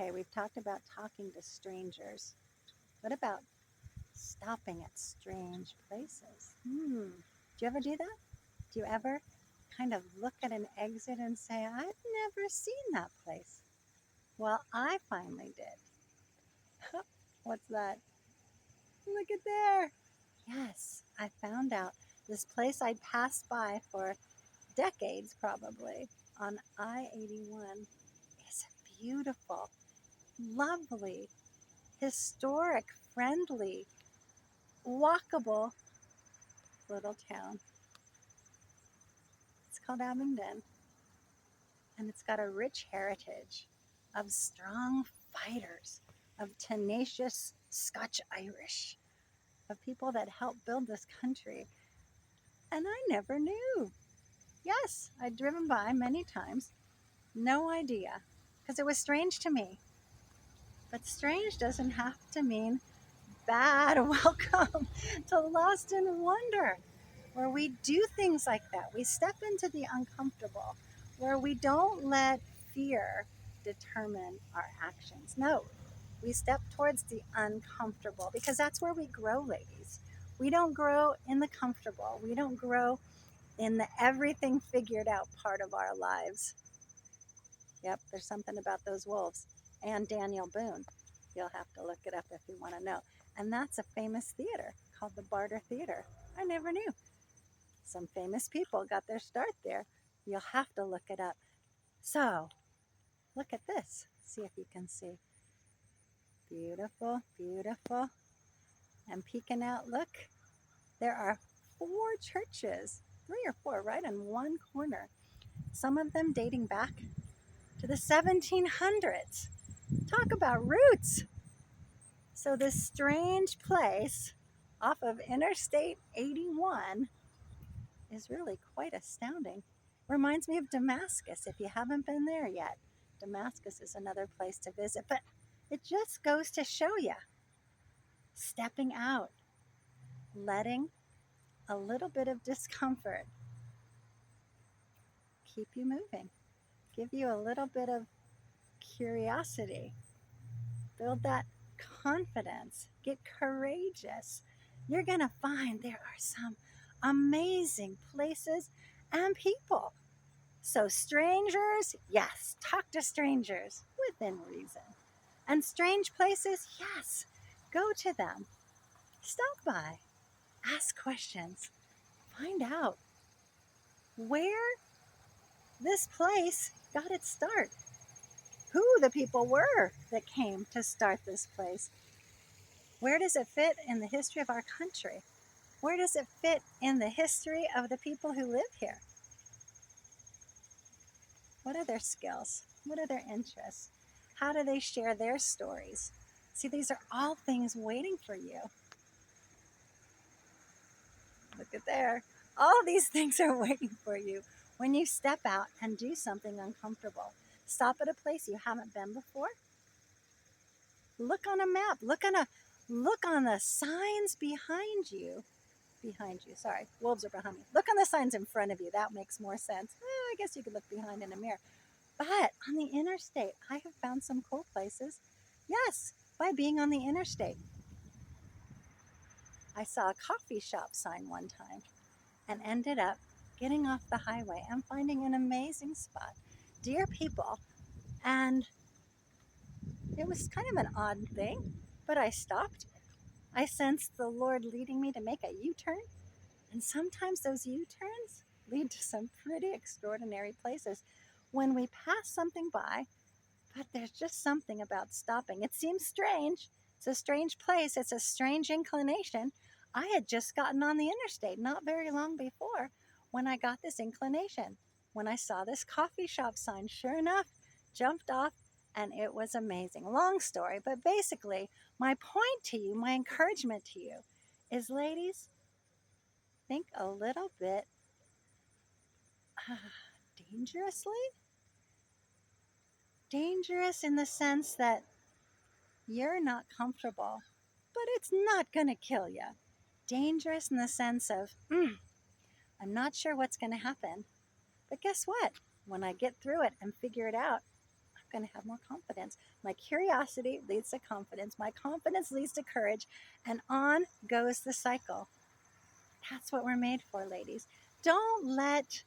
Okay, we've talked about talking to strangers. What about stopping at strange places? Do you ever do that? Do you ever kind of look at an exit and say, I've never seen that place? Well, I finally did. What's that? Look at there. Yes, I found out this place I'd passed by for decades probably on I-81 is a beautiful, lovely, historic, friendly, walkable little town. It's called Abingdon, and it's got a rich heritage of strong fighters, of tenacious Scotch Irish, of people that helped build this country. And I never knew. Yes, I'd driven by many times, no idea, because it was strange to me. But strange doesn't have to mean bad. Welcome to Lost in Wonder, where we do things like that. We step into the uncomfortable, where we don't let fear determine our actions. No, we step towards the uncomfortable because that's where we grow, ladies. We don't grow in the comfortable, we don't grow in the everything figured out part of our lives. Yep, there's something about those wolves and Daniel Boone. You'll have to look it up if you want to know. And that's a famous theater called the Barter Theater. I never knew. Some famous people got their start there. You'll have to look it up. So, look at this. See if you can see. Beautiful, beautiful. And peeking out, look, there are 4 churches, 3 or 4, right in one corner. Some of them dating back to the 1700s. Talk about roots. So, this strange place off of Interstate 81 is really quite astounding. Reminds me of Damascus if you haven't been there yet. Damascus is another place to visit, but it just goes to show you stepping out, letting a little bit of discomfort keep you moving, give you a little bit of curiosity, build that confidence, get courageous. You're going to find there are some amazing places and people. So, strangers, yes, talk to strangers within reason. And strange places, yes, go to them. Stop by, ask questions, find out where this place got its start, who the people were that came to start this place. Where does it fit in the history of our country? Where does it fit in the history of the people who live here? What are their skills? What are their interests? How do they share their stories? See, these are all things waiting for you. Look at there. All these things are waiting for you when you step out and do something uncomfortable. Stop at a place you haven't been before. Look on a map. Look on the signs behind you. Behind you. Sorry, wolves are behind me. Look on the signs in front of you. That makes more sense. I guess you could look behind in a mirror. But on the interstate, I have found some cool places. Yes, by being on the interstate. I saw a coffee shop sign one time and ended up getting off the highway and finding an amazing spot. Dear people, and it was kind of an odd thing, but I stopped. I sensed the Lord leading me to make a U turn, and sometimes those U turns lead to some pretty extraordinary places when we pass something by, but there's just something about stopping. It seems strange. It's a strange place, it's a strange inclination. I had just gotten on the interstate not very long before when I got this inclination. When I saw this coffee shop sign, sure enough, jumped off, and it was amazing. Long story, but basically, my point to you, my encouragement to you is, ladies, think a little bit dangerously. Dangerous in the sense that you're not comfortable, but it's not going to kill you. Dangerous in the sense of, I'm not sure what's going to happen, but guess what? When I get through it and figure it out, going to have more confidence. My curiosity leads to confidence. My confidence leads to courage. And on goes the cycle. That's what we're made for, ladies. Don't let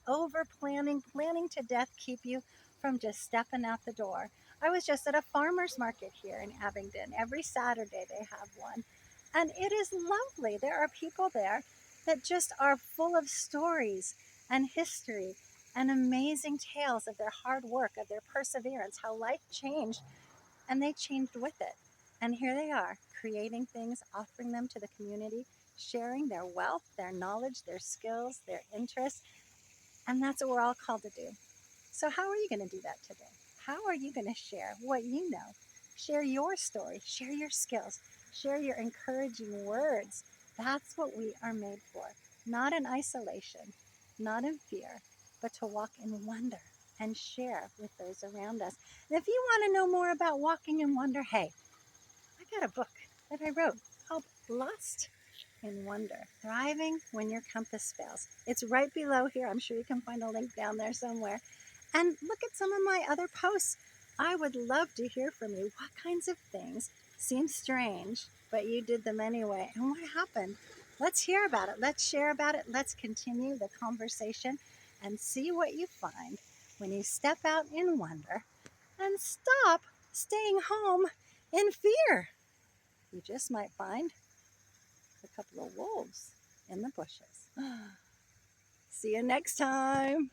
over planning to death keep you from just stepping out the door. I was just at a farmer's market here in Abingdon. Every Saturday they have one. And it is lovely. There are people there that just are full of stories and history and amazing tales of their hard work, of their perseverance, how life changed and they changed with it. And here they are, creating things, offering them to the community, sharing their wealth, their knowledge, their skills, their interests. And that's what we're all called to do. So, how are you going to do that today? How are you going to share what you know? Share your story, share your skills, share your encouraging words. That's what we are made for. Not in isolation, not in fear, but to walk in wonder and share with those around us. And if you want to know more about walking in wonder, hey, I got a book that I wrote called Lost in Wonder, Thriving When Your Compass Fails. It's right below here. I'm sure you can find a link down there somewhere. And look at some of my other posts. I would love to hear from you. What kinds of things seem strange, but you did them anyway? And what happened? Let's hear about it. Let's share about it. Let's continue the conversation and see what you find when you step out in wonder and stop staying home in fear. You just might find a couple of wolves in the bushes. See you next time.